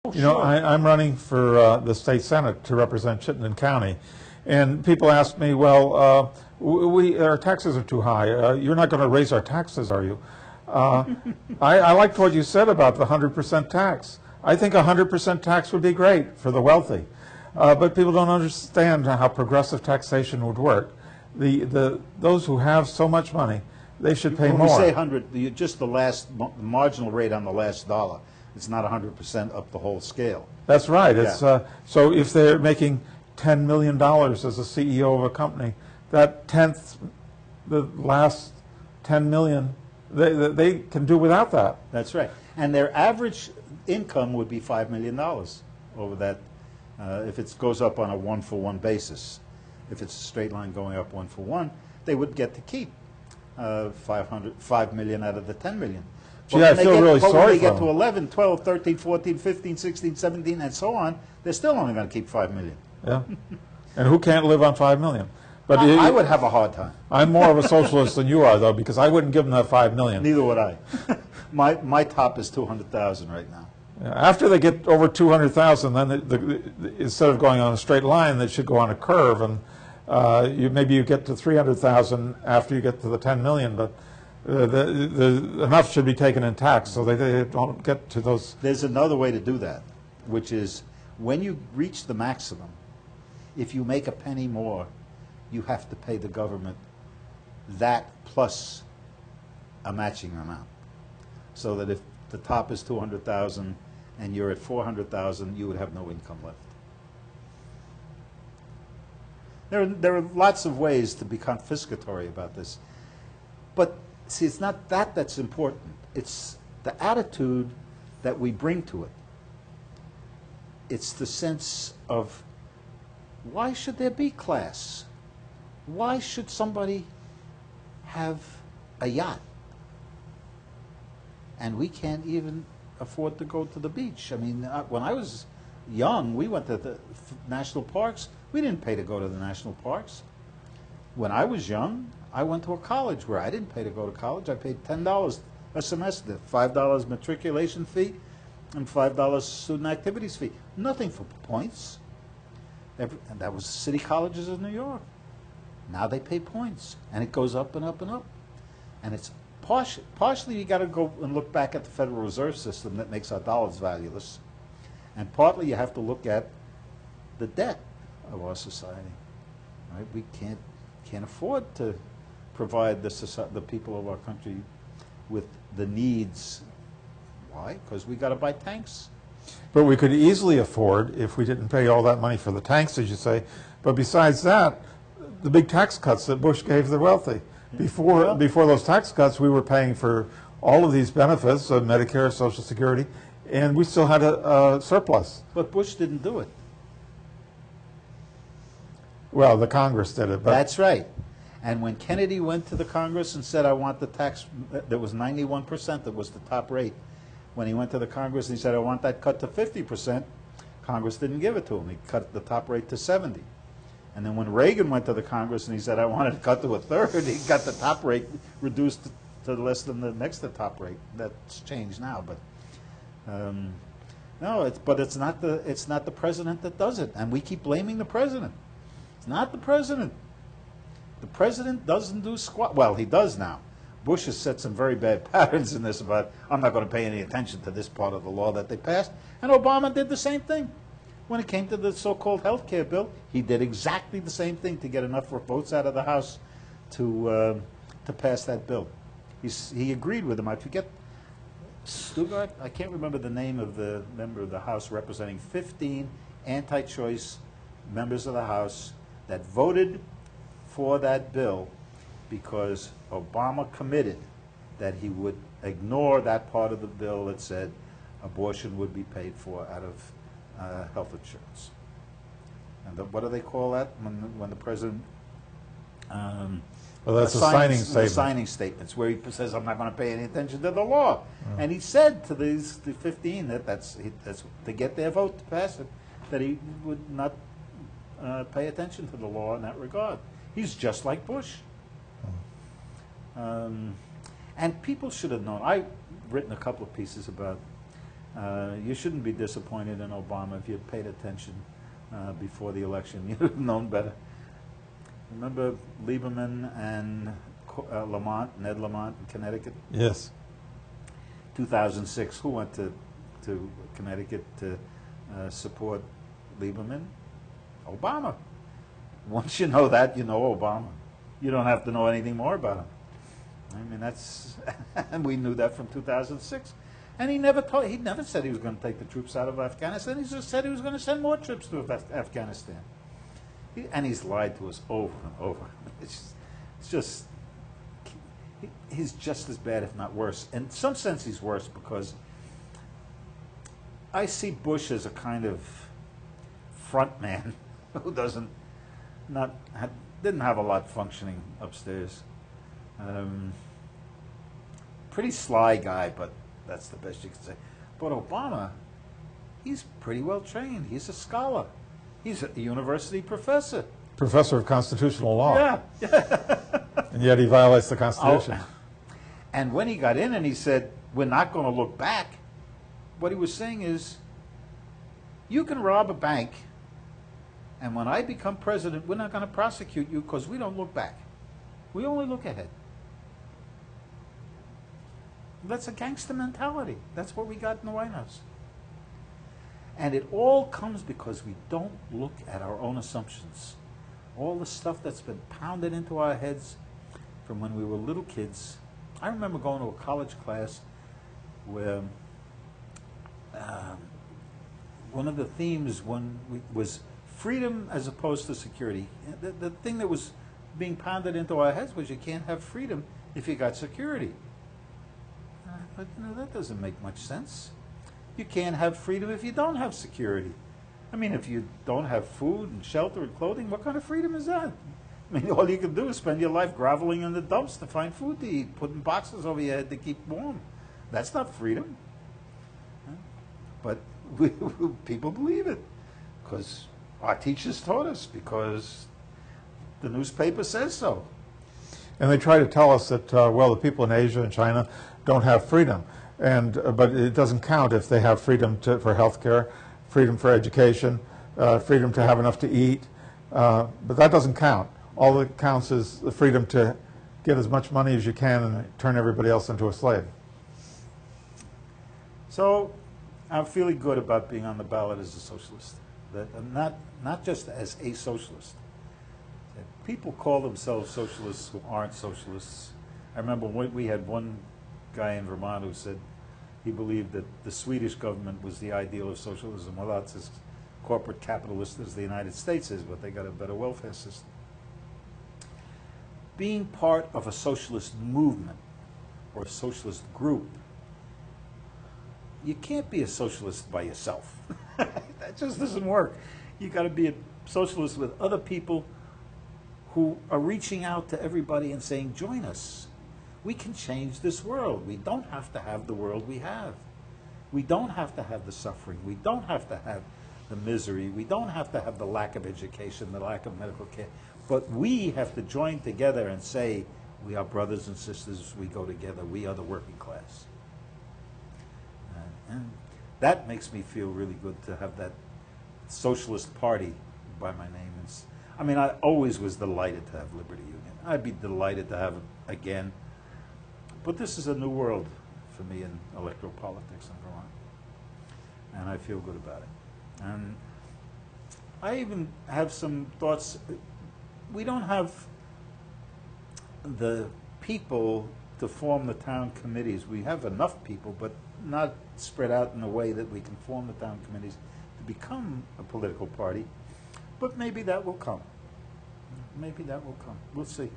You know, I'm running for the state senate to represent Chittenden County, and people ask me, well, our taxes are too high. You're not going to raise our taxes, are you? I liked what you said about the 100% tax. I think 100% tax would be great for the wealthy, but people don't understand how progressive taxation would work. Those who have so much money, they should pay more. When we say 100, just the marginal rate on the last dollar. It's not 100% up the whole scale. That's right. Yeah. It's so if they're making $10 million as a CEO of a company, that the last 10 million, they can do without that. That's right. And their average income would be $5 million over that, if it goes up on a one-for-one basis. If it's a straight line going up one-for-one, they would get to keep $5 million out of the 10 million. Gee, I feel really sorry for them. When they get to 11, 12, 13, 14, 15, 16, 17, and so on, they're still only going to keep $5 million. Yeah. And who can't live on $5 million? But I would have a hard time. I'm more of a socialist than you are, though, because I wouldn't give them that $5 million. Neither would I. My top is 200,000 right now. Yeah, after they get over 200,000, then instead of going on a straight line, they should go on a curve, and maybe you get to 300,000 after you get to the 10 million, but enough should be taken in tax so they don't get to those. There's another way to do that, which is when you reach the maximum, if you make a penny more, you have to pay the government that plus a matching amount. So that if the top is 200,000 and you're at 400,000, you would have no income left. There are lots of ways to be confiscatory about this, but see, it's not that's important. It's the attitude that we bring to it. It's the sense of, why should there be class? Why should somebody have a yacht and we can't even afford to go to the beach? I mean, when I was young, we went to the national parks. We didn't pay to go to the national parks. When I was young, I went to a college where I didn't pay to go to college. I paid $10 a semester, $5 matriculation fee, and $5 student activities fee. Nothing for points. And that was city colleges in New York. Now they pay points, and it goes up and up and up. And it's partially you got to go and look back at the Federal Reserve System that makes our dollars valueless, and partly you have to look at the debt of our society. Right? We can't afford to provide the people of our country with the needs. Why? Because we got to buy tanks. But we could easily afford, if we didn't pay all that money for the tanks, as you say. But besides that, the big tax cuts that Bush gave the wealthy. Before those tax cuts, we were paying for all of these benefits, Medicare, Social Security, and we still had a surplus. But Bush didn't do it. Well, the Congress did it. But that's right. And when Kennedy went to the Congress and said, I want the tax, that was 91%, that was the top rate. When he went to the Congress and he said, I want that cut to 50%, Congress didn't give it to him. He cut the top rate to 70. And then when Reagan went to the Congress and he said, I want it cut to a third, he got the top rate reduced to less than the next to top rate. That's changed now, but no, it's not the president that does it, and we keep blaming the president. It's not the president. The president doesn't do squat. Well, he does now. Bush has set some very bad patterns in this about, I'm not going to pay any attention to this part of the law that they passed. And Obama did the same thing. When it came to the so-called health care bill, he did exactly the same thing to get enough votes out of the House to pass that bill. He agreed with him. I forget, Stugart, I can't remember the name of the member of the House representing 15 anti-choice members of the House that voted for that bill because Obama committed that he would ignore that part of the bill that said abortion would be paid for out of health insurance. And what do they call that when the president well, that's a signing statement. Signing statements where he says, I'm not going to pay any attention to the law. And he said to the 15 that's to get their vote to pass it, that he would not pay attention to the law in that regard. He's just like Bush. And people should have known. I've written a couple of pieces about You shouldn't be disappointed in Obama if you had paid attention before the election. You'd have known better. Remember Lieberman and Ned Lamont in Connecticut? Yes. 2006, who went to Connecticut to support Lieberman? Obama. Once you know that, you know Obama. You don't have to know anything more about him. I mean, that's, and we knew that from 2006. And he never said he was going to take the troops out of Afghanistan. He just said he was going to send more troops to Afghanistan. And he's lied to us over and over. He's just as bad, if not worse. In some sense, he's worse because I see Bush as a kind of front man who didn't have a lot functioning upstairs. Pretty sly guy, but that's the best you can say. But Obama, he's pretty well trained. He's a scholar. He's a university professor. Professor of constitutional law. Yeah. And yet he violates the Constitution. Oh. And when he got in and he said, we're not going to look back, what he was saying is, you can rob a bank, and when I become president, we're not going to prosecute you because we don't look back. We only look ahead. That's a gangster mentality. That's what we got in the White House. And it all comes because we don't look at our own assumptions. All the stuff that's been pounded into our heads from when we were little kids. I remember going to a college class where one of the themes was freedom as opposed to security. The thing that was being pounded into our heads was you can't have freedom if you got security. But that doesn't make much sense. You can't have freedom if you don't have security. I mean, if you don't have food and shelter and clothing, what kind of freedom is that? I mean, all you can do is spend your life groveling in the dumps to find food to eat, putting boxes over your head to keep warm. That's not freedom. But people believe it because our teachers taught us, because the newspaper says so. And they try to tell us that, well, the people in Asia and China don't have freedom. But it doesn't count if they have freedom for health care, freedom for education, freedom to have enough to eat. But that doesn't count. All that counts is the freedom to get as much money as you can and turn everybody else into a slave. So I'm feeling good about being on the ballot as a socialist. That I'm not just as a socialist. People call themselves socialists who aren't socialists. I remember we had one guy in Vermont who said he believed that the Swedish government was the ideal of socialism. Well, that's as corporate capitalist as the United States is, but they got a better welfare system. Being part of a socialist movement or a socialist group, you can't be a socialist by yourself. That just doesn't work. You got to be a socialist with other people who are reaching out to everybody and saying, join us. We can change this world. We don't have to have the world we have. We don't have to have the suffering. We don't have to have the misery. We don't have to have the lack of education, the lack of medical care. But we have to join together and say, we are brothers and sisters. We go together. We are the working class. And that makes me feel really good to have that Socialist Party by my name. I mean, I always was delighted to have Liberty Union. I'd be delighted to have it again. But this is a new world for me in electoral politics in Vermont. And I feel good about it. And I even have some thoughts. We don't have the people to form the town committees. We have enough people, but not spread out in a way that we can form the town committees to become a political party. But maybe that will come. Maybe that will come. We'll see.